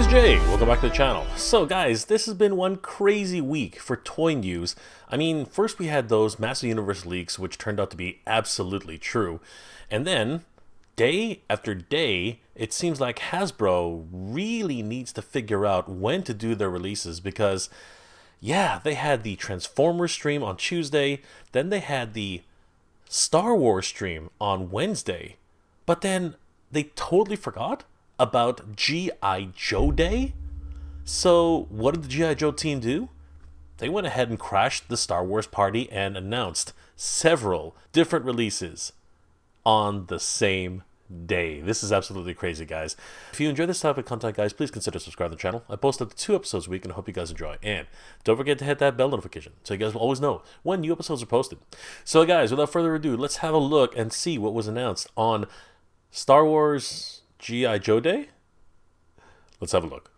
name is Jay, welcome back to the channel. So guys, this has been one crazy week for toy news. I mean, first we had those massive universe leaks, which turned out to be absolutely true. And then, day after day, it seems like Hasbro really needs to figure out when to do their releases because, yeah, they had the Transformers stream on Tuesday, then they had the Star Wars stream on Wednesday, but then they totally forgot about G.I. Joe Day. So what did the G.I. Joe team do? They went ahead and crashed the Star Wars party and announced several different releases on the same day. This is absolutely crazy, guys. If you enjoy this type of content, guys, please consider subscribing to the channel. I post up to 2 episodes a week and I hope you guys enjoy. And don't forget to hit that bell notification so you guys will always know when new episodes are posted. So guys, without further ado, let's have a look and see what was announced on Star Wars G.I. Joe Day? Let's have a look.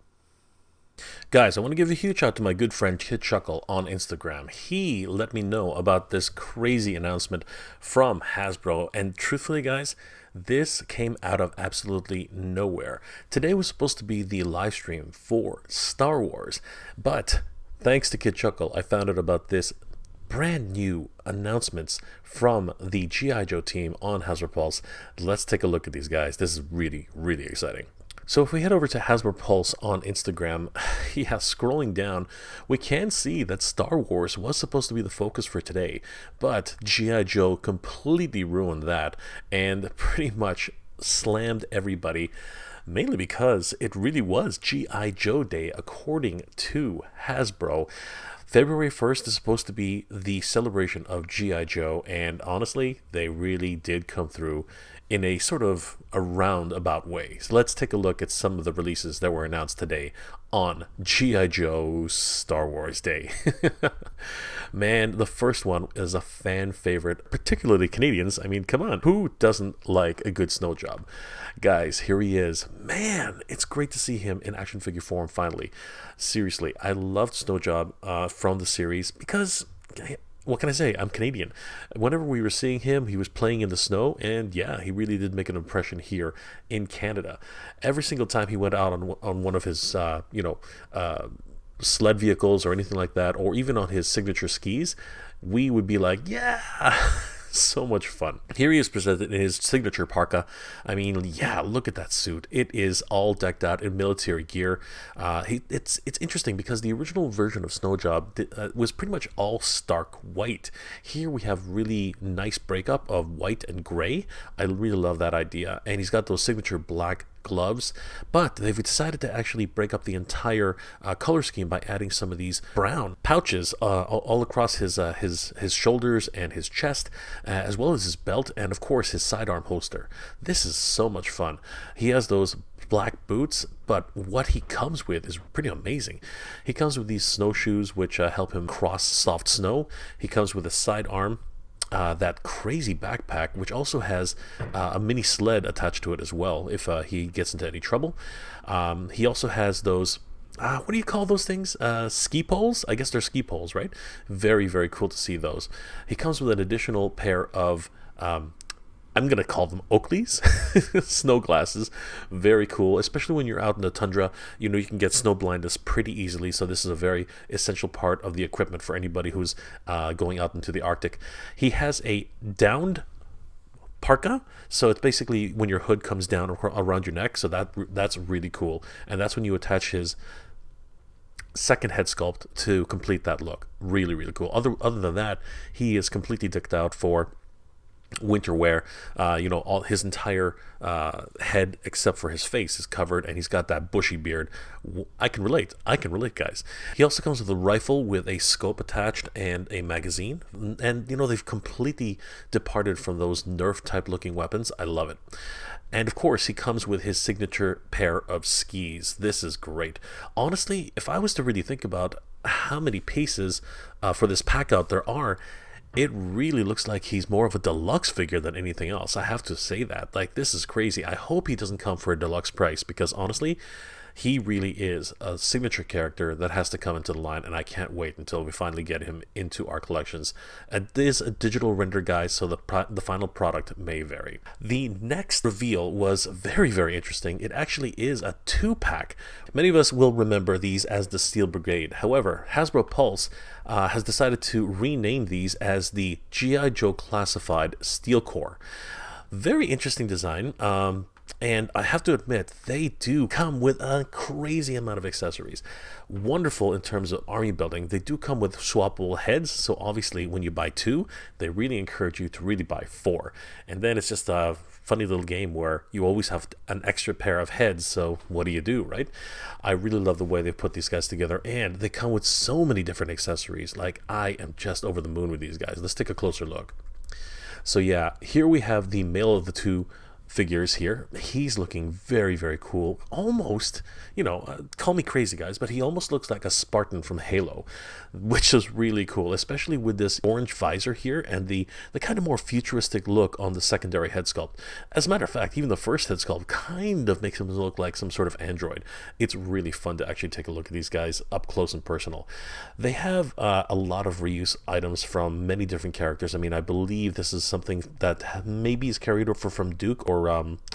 Guys, I want to give a huge shout out to my good friend Kid Chuckle on Instagram. He let me know about this crazy announcement from Hasbro, and truthfully guys, this came out of absolutely nowhere. Today was supposed to be the live stream for Star Wars, but thanks to Kid Chuckle, I found out about this brand new announcements from the G.I. Joe team on Hasbro Pulse. Let's take a look at these guys. This is really, really exciting. So if we head over to Hasbro Pulse on Instagram, yeah, scrolling down, we can see that Star Wars was supposed to be the focus for today, but G.I. Joe completely ruined that and pretty much slammed everybody, mainly because it really was G.I. Joe Day according to Hasbro. February 1st is supposed to be the celebration of G.I. Joe, and honestly, they really did come through in a sort of a roundabout way. So let's take a look at some of the releases that were announced today on G.I. Joe Star Wars Day. Man, the first one is a fan favorite, particularly Canadians. I mean, come on, who doesn't like a good snow job? Guys, here he is. Man, it's great to see him in action figure form finally. Seriously, I loved Snow Job from the series because, what can I say? I'm Canadian. Whenever we were seeing him, he was playing in the snow, and yeah, he really did make an impression here in Canada. Every single time he went out on one of his, sled vehicles or anything like that, or even on his signature skis, we would be like, yeah. So much fun. Here he is presented in his signature parka. I mean, yeah, look at that suit. It is all decked out in military gear. It's interesting because the original version of Snow Job was pretty much all stark white. Here we have really nice breakup of white and gray. I really love that idea. And he's got those signature black gloves, but they've decided to actually break up the entire color scheme by adding some of these brown pouches all across his shoulders and his chest, as well as his belt and of course his sidearm holster. This is so much fun. He has those black boots, but what he comes with is pretty amazing. He comes with these snowshoes which help him cross soft snow. He comes with a sidearm, that crazy backpack, which also has a mini sled attached to it as well if he gets into any trouble. He also has those, what do you call those things? Ski poles? I guess they're ski poles, right? Very, very cool to see those. He comes with an additional pair of, I'm going to call them Oakleys, snow glasses. Very cool, especially when you're out in the tundra. You know, you can get snow blindness pretty easily, so this is a very essential part of the equipment for anybody who's going out into the Arctic. He has a downed parka, so it's basically when your hood comes down around your neck, so that's really cool. And that's when you attach his second head sculpt to complete that look. Really, really cool. Other than that, he is completely decked out for winter wear. All his entire head except for his face is covered, and he's got that bushy beard. I can relate, guys. He also comes with a rifle with a scope attached and a magazine, and they've completely departed from those Nerf type looking weapons. I love it. And of course, he comes with his signature pair of skis. This is great. Honestly, if I was to really think about how many pieces for this pack out there are, it really looks like he's more of a deluxe figure than anything else. I have to say that. Like, this is crazy. I hope he doesn't come for a deluxe price because honestly, He really is a signature character that has to come into the line, and I can't wait until we finally get him into our collections. It is a digital render, guys, so the final product may vary. The next reveal was very, very interesting. It actually is a 2-pack. Many of us will remember these as the Steel Brigade. However, Hasbro Pulse has decided to rename these as the G.I. Joe Classified Steel Corps. Very interesting design. And I have to admit, they do come with a crazy amount of accessories. Wonderful in terms of army building. They do come with swappable heads, so obviously when you buy 2, they really encourage you to really buy 4. And then it's just a funny little game where you always have an extra pair of heads, so what do, right? I really love the way they put these guys together, and they come with so many different accessories. Like, I am just over the moon with these guys. Let's take a closer look. So yeah, here we have the male of the 2 figures here. He's looking very, very cool. Almost, call me crazy, guys, but he almost looks like a Spartan from Halo, which is really cool, especially with this orange visor here and the kind of more futuristic look on the secondary head sculpt. As a matter of fact, even the first head sculpt kind of makes him look like some sort of android. It's really fun to actually take a look at these guys up close and personal. They have a lot of reuse items from many different characters. I mean, I believe this is something that maybe is carried over from Duke or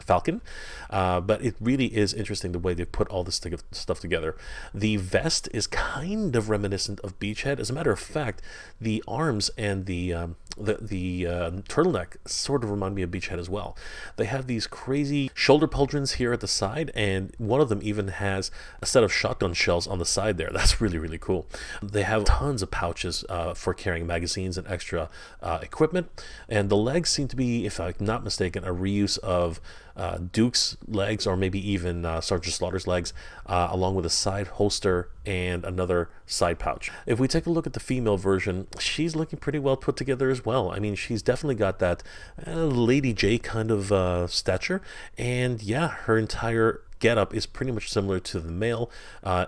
Falcon, but it really is interesting the way they put all this stuff together. The vest is kind of reminiscent of Beachhead. As a matter of fact, the arms and the turtleneck sort of remind me of Beachhead as well. They have these crazy shoulder pauldrons here at the side, and one of them even has a set of shotgun shells on the side there. That's really, really cool. They have tons of pouches for carrying magazines and extra equipment, and the legs seem to be, if I'm not mistaken, a reuse of Duke's legs, or maybe even Sergeant Slaughter's legs, along with a side holster and another side pouch. If we take a look at the female version, she's looking pretty well put together as well. I mean, she's definitely got that Lady J kind of stature, and yeah, her entire getup is pretty much similar to the male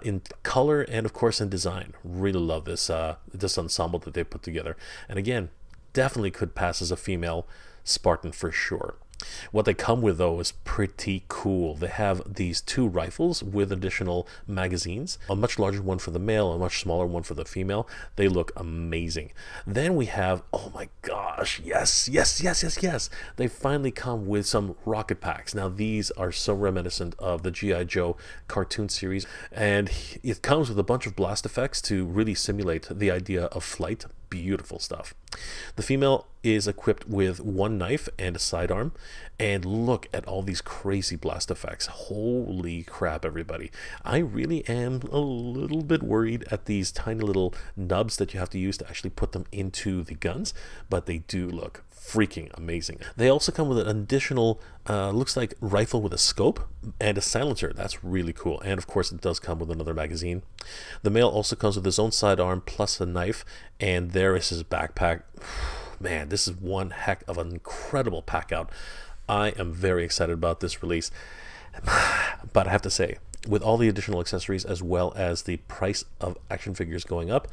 in color and of course in design. Really love this ensemble that they put together, and again, definitely could pass as a female Spartan for sure. What they come with, though, is pretty cool. They have these 2 rifles with additional magazines, a much larger one for the male, a much smaller one for the female. They look amazing. Then we have, oh my gosh, yes, they finally come with some rocket packs. Now, these are so reminiscent of the G.I. Joe cartoon series, and it comes with a bunch of blast effects to really simulate the idea of flight. Beautiful stuff. The female is equipped with 1 knife and a sidearm, and look at all these crazy blast effects. Holy crap, everybody. I really am a little bit worried at these tiny little nubs that you have to use to actually put them into the guns, but they do look freaking amazing. They also come with an additional looks like rifle with a scope and a silencer. That's really cool, and of course it does come with another magazine. The male also comes with his own sidearm plus a knife, and there is his backpack. Man, this is one heck of an incredible pack out. I am very excited about this release, but I have to say, with all the additional accessories as well as the price of action figures going up,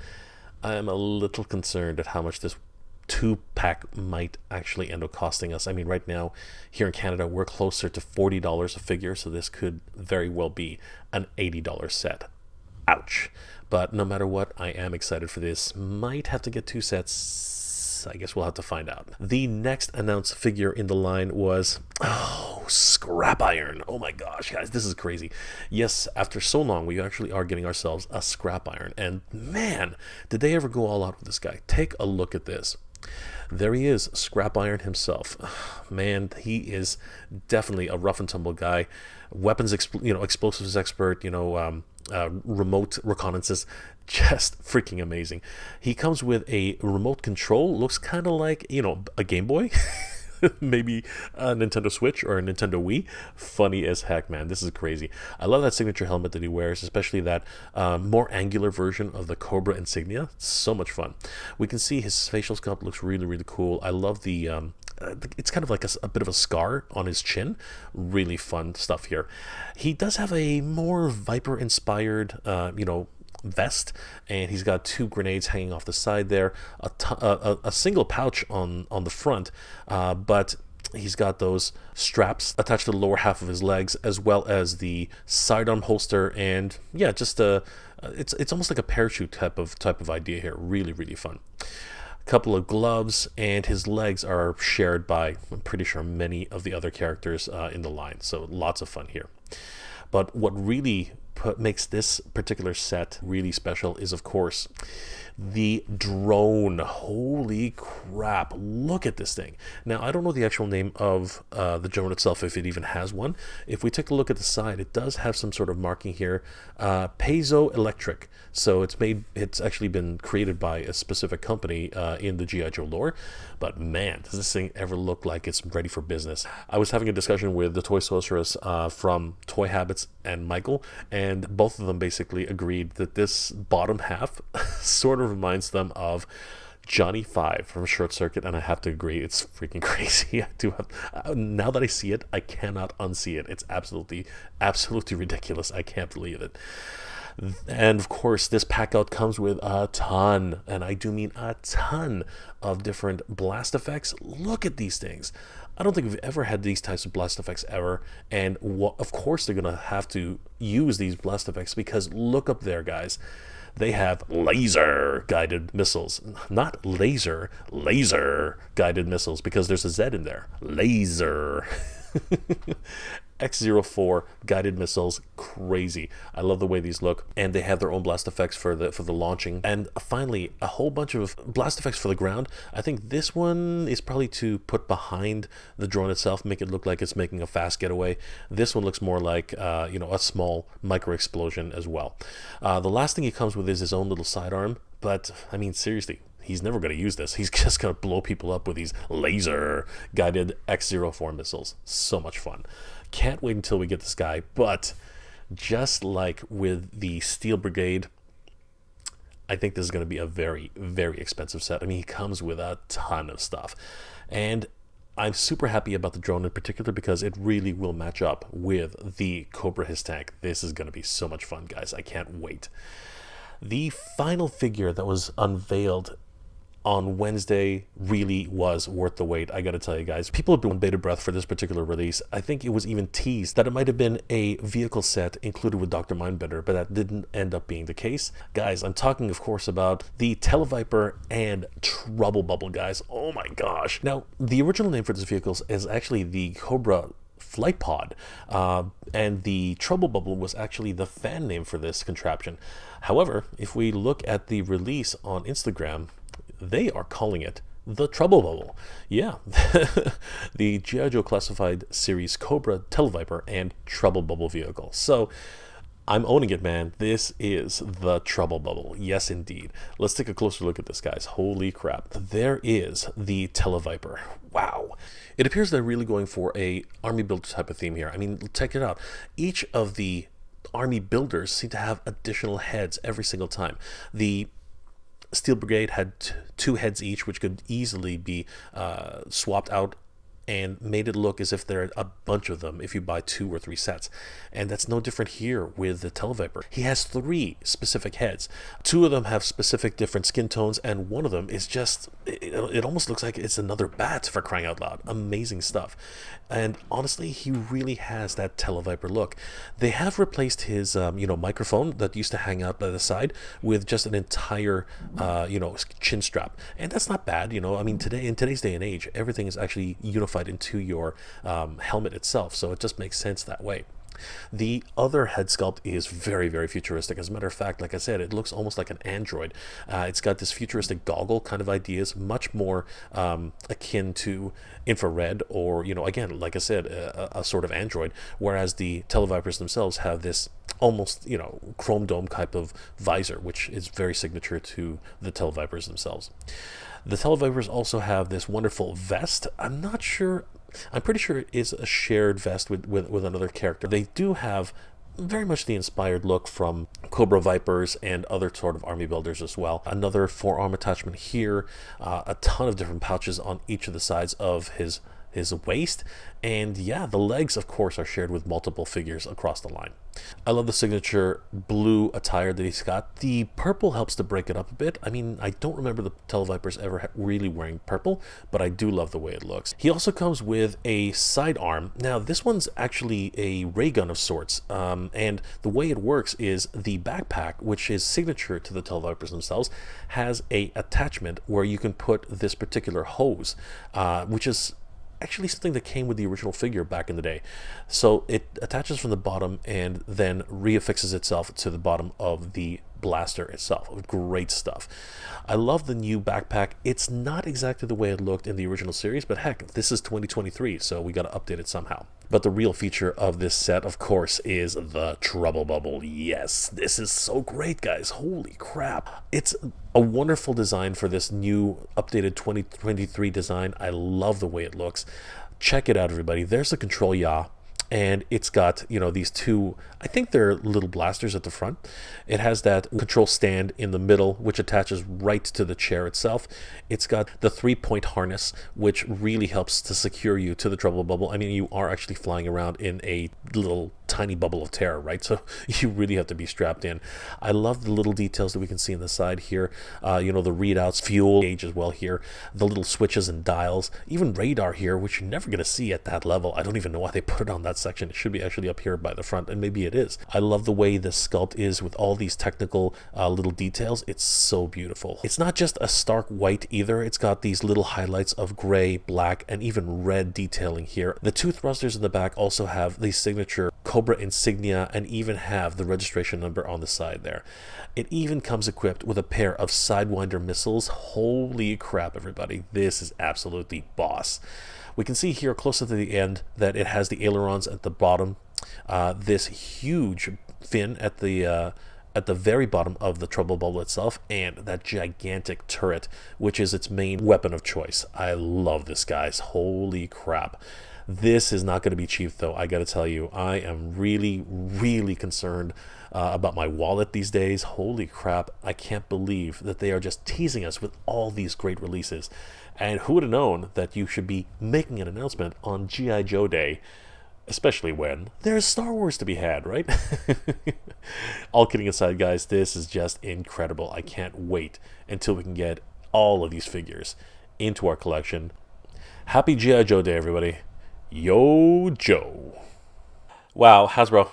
I am a little concerned at how much this 2-pack might actually end up costing us. I mean, right now here in Canada we're closer to $40 a figure, so this could very well be an $80 set. Ouch. But no matter what, I am excited for this. Might have to get 2 sets. I guess we'll have to find out. The next announced figure in the line was Scrap Iron. Oh my gosh, guys, this is crazy. Yes, after so long, we actually are getting ourselves a Scrap Iron, and man, did they ever go all out with this guy. Take a look at this. There he is, Scrap Iron himself. Man, he is definitely a rough and tumble guy. Weapons, explosives expert, remote reconnaissance, just freaking amazing. He comes with a remote control, looks kind of like, a Game Boy. Maybe a Nintendo Switch or a Nintendo Wii. Funny as heck, man. This is crazy. I love that signature helmet that he wears, especially that more angular version of the Cobra insignia. It's so much fun. We can see his facial sculpt looks really, really cool. I love the it's kind of like a bit of a scar on his chin. Really fun stuff here. He does have a more Viper inspired vest, and he's got 2 grenades hanging off the side there, a single pouch on the front, but He's got those straps attached to the lower half of his legs, as well as the sidearm holster, and yeah, just it's almost like a parachute type of idea here. Really, really fun. A couple of gloves, and his legs are shared by, I'm pretty sure, many of the other characters in the line. So lots of fun here. But what really makes this particular set really special is, of course, the drone. Holy crap, look at this thing. Now, I don't know the actual name of the drone itself, if it even has one. If we take a look at the side, it does have some sort of marking here, piezoelectric. So it's actually been created by a specific company in the G.I. Joe lore. But man, does this thing ever look like it's ready for business. I was having a discussion with the Toy Sorceress from Toy Habits and Michael, and both of them basically agreed that this bottom half sort of reminds them of Johnny 5 from Short Circuit, and I have to agree, it's freaking crazy. I do have, now that I see it, I cannot unsee it. It's absolutely ridiculous. I can't believe it. And of course, this pack out comes with a ton, and I do mean a ton, of different blast effects. Look at these things. I don't think we've ever had these types of blast effects ever, and of course they're gonna have to use these blast effects, because look up there, guys. They have laser guided missiles, not laser guided missiles, because there's a Z in there. Laser. X-04 guided missiles, crazy. I love the way these look, and they have their own blast effects for the launching. And finally, a whole bunch of blast effects for the ground. I think this one is probably to put behind the drone itself, make it look like it's making a fast getaway. This one looks more like a small micro explosion as well. The last thing he comes with is his own little sidearm, but I mean, seriously, he's never going to use this. He's just going to blow people up with these laser-guided X-04 missiles. So much fun. Can't wait until we get this guy. But just like with the Steel Brigade, I think this is going to be a very, very expensive set. I mean, he comes with a ton of stuff. And I'm super happy about the drone in particular, because it really will match up with the Cobra His Tank. This is going to be so much fun, guys. I can't wait. The final figure that was unveiled on Wednesday really was worth the wait. I gotta tell you guys, people have been on bated breath for this particular release. I think it was even teased that it might have been a vehicle set included with Dr. Mindbender, but that didn't end up being the case. Guys, I'm talking, of course, about the Televiper and Trouble Bubble, guys. Oh my gosh. Now, the original name for this vehicle is actually the Cobra Flight Pod, and the Trouble Bubble was actually the fan name for this contraption. However, if we look at the release on Instagram, they are calling it the Trouble Bubble. Yeah, the G.I. Joe Classified Series Cobra, Televiper, and Trouble Bubble vehicle. So I'm owning it, man. This is the Trouble Bubble. Yes, indeed. Let's take a closer look at this, guys. Holy crap. There is the Televiper. Wow. It appears they're really going for a army builder type of theme here. I mean, check it out. Each of the army builders seem to have additional heads every single time. The Steel Brigade had two heads each, which could easily be swapped out and made it look as if there are a bunch of them if you buy 2 or 3 sets. And that's no different here with the Televiper. He has 3 specific heads. 2 of them have specific different skin tones, and one of them is just, it almost looks like it's another bat, for crying out loud. Amazing stuff. And honestly, he really has that Televiper look. They have replaced his microphone that used to hang out by the side with just an entire chin strap, and that's not bad. I mean, in today's day and age, everything is actually unified into your helmet itself, so it just makes sense that way. The other head sculpt is very, very futuristic. As a matter of fact, like I said, it looks almost like an android. It's got this futuristic goggle kind of ideas, much more akin to infrared, or, again, like I said, a sort of android, whereas the Televipers themselves have this almost, chrome dome type of visor, which is very signature to the Televipers themselves. The Televipers also have this wonderful vest. I'm pretty sure it is a shared vest with another character. They do have very much the inspired look from Cobra Vipers and other sort of army builders as well. Another forearm attachment here, a ton of different pouches on each of the sides of his his waist, and yeah, the legs, of course, are shared with multiple figures across the line. I love the signature blue attire that he's got. The purple helps to break it up a bit. I mean, I don't remember the Televipers ever really wearing purple, but I do love the way it looks. He also comes with a sidearm. Now, this one's actually a ray gun of sorts, and the way it works is the backpack, which is signature to the Televipers themselves, has a attachment where you can put this particular hose, which is actually something that came with the original figure back in the day. So it attaches from the bottom and then reaffixes itself to the bottom of the blaster itself. Great stuff. I love the new backpack. It's not exactly the way it looked in the original series, but heck, this is 2023, so we got to update it somehow. But the real feature of this set, of course, is the Trouble Bubble. Yes, this is so great, guys. Holy crap. It's a wonderful design for this new updated 2023 design. I love the way it looks. Check it out, everybody. There's the control yaw. And it's got, you know, these two, I think they're little blasters at the front. It has that control stand in the middle, which attaches right to the chair itself. It's got the 3-point harness, which really helps to secure you to the Trouble Bubble. I mean, you are actually flying around in a little tiny bubble of terror, right? So you really have to be strapped in. I love the little details that we can see on the side here. You know, the readouts, fuel gauge as well here, the little switches and dials, even radar here, which you're never going to see at that level. I don't even know why they put it on that section. It should be actually up here by the front, and maybe it is. I love the way the sculpt is with all these technical little details. It's so beautiful. It's not just a stark white either. It's got these little highlights of gray, black, and even red detailing here. The two thrusters in the back also have the signature Cobra insignia and even have the registration number on the side there. It even comes equipped with a pair of Sidewinder missiles. Holy crap, everybody. This is absolutely boss. We can see here closer to the end that it has the ailerons at the bottom, this huge fin at the very bottom of the Trouble Bubble itself, and that gigantic turret, which is its main weapon of choice. I love this, guys. Holy crap. This is not going to be cheap, though. I got to tell you, I am really, really concerned about my wallet these days. Holy crap. I can't believe that they are just teasing us with all these great releases. And who would have known that you should be making an announcement on G.I. Joe Day, especially when there's Star Wars to be had, right? All kidding aside, guys, this is just incredible. I can't wait until we can get all of these figures into our collection. Happy G.I. Joe Day, everybody. Yo, Joe. Wow, Hasbro,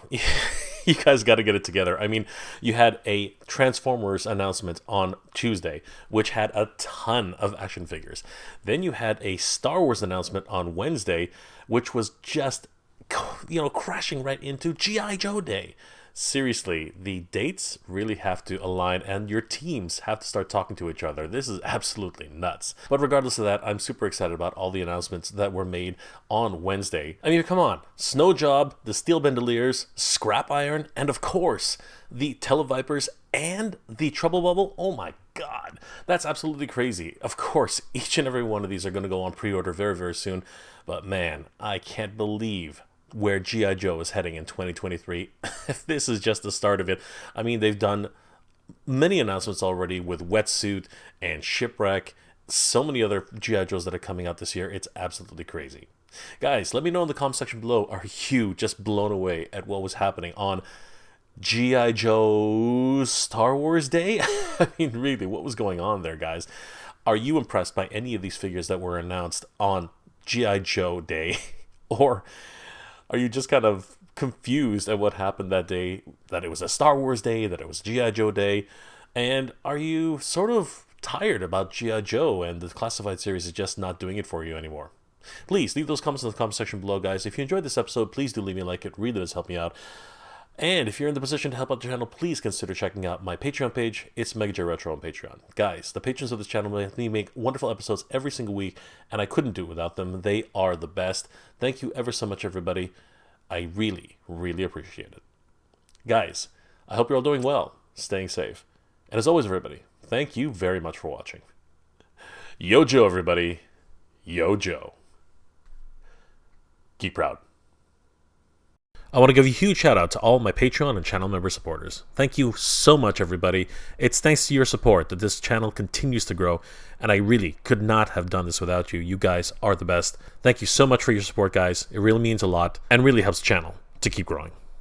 you guys got to get it together. I mean, you had a Transformers announcement on Tuesday, which had a ton of action figures. Then you had a Star Wars announcement on Wednesday, which was just, you know, crashing right into G.I. Joe Day. Seriously, the dates really have to align and your teams have to start talking to each other. This is absolutely nuts. But regardless of that, I'm super excited about all the announcements that were made on Wednesday. I mean, come on. Snow Job, the Steel Bandoliers, Scrap Iron, and of course, the Televipers and the Trouble Bubble. Oh my God, that's absolutely crazy. Of course, each and every one of these are going to go on pre-order very, very soon. But man, I can't believe where G.I. Joe is heading in 2023. If this is just the start of it. I mean, they've done many announcements already with Wetsuit and Shipwreck, so many other G.I. Joes that are coming out this year. It's absolutely crazy. Guys, let me know in the comment section below, are you just blown away at what was happening on G.I. Joe Star Wars Day? I mean, really, what was going on there, guys? Are you impressed by any of these figures that were announced on G.I. Joe Day? Or are you just kind of confused at what happened that day, that it was a Star Wars Day, that it was G.I. Joe Day? And are you sort of tired about G.I. Joe and the classified series is just not doing it for you anymore? Please leave those comments in the comment section below, guys. If you enjoyed this episode, please do leave me a like. It really does help me out. And if you're in the position to help out the channel, please consider checking out my Patreon page. It's MegaJ Retro on Patreon. Guys, the patrons of this channel let me make wonderful episodes every single week, and I couldn't do it without them. They are the best. Thank you ever so much, everybody. I really, really appreciate it. Guys, I hope you're all doing well, staying safe. And as always, everybody, thank you very much for watching. Yo, Joe, everybody. Yo, Joe. Keep proud. I want to give a huge shout out to all my Patreon and channel member supporters. Thank you so much, everybody. It's thanks to your support that this channel continues to grow, and I really could not have done this without you. You guys are the best. Thank you so much for your support, guys. It really means a lot and really helps the channel to keep growing.